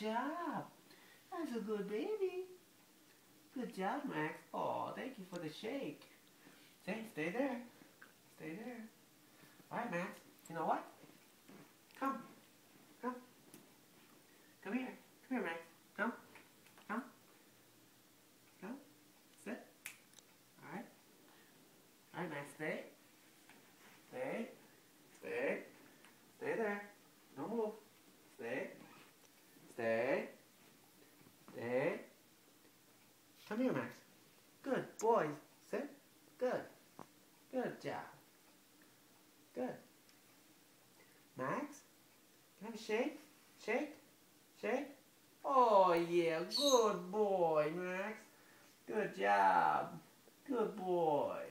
job. That's a good baby. Good job, Max. Oh, thank you for the shake. Stay there. Stay there. All right, Max. You know what? Come. Come. Come here. Come here, Max. Come. Come. Come. Sit. All right. All right, Max. Stay. Stay. Stay. Stay there. Don't move. Stay. Stay. Stay. Come here, Max. Good boy. Sit. Good. Good job. Good. Max? Can I have a shake? Shake? Shake? Oh, yeah. Good boy, Max. Good job. Good boy.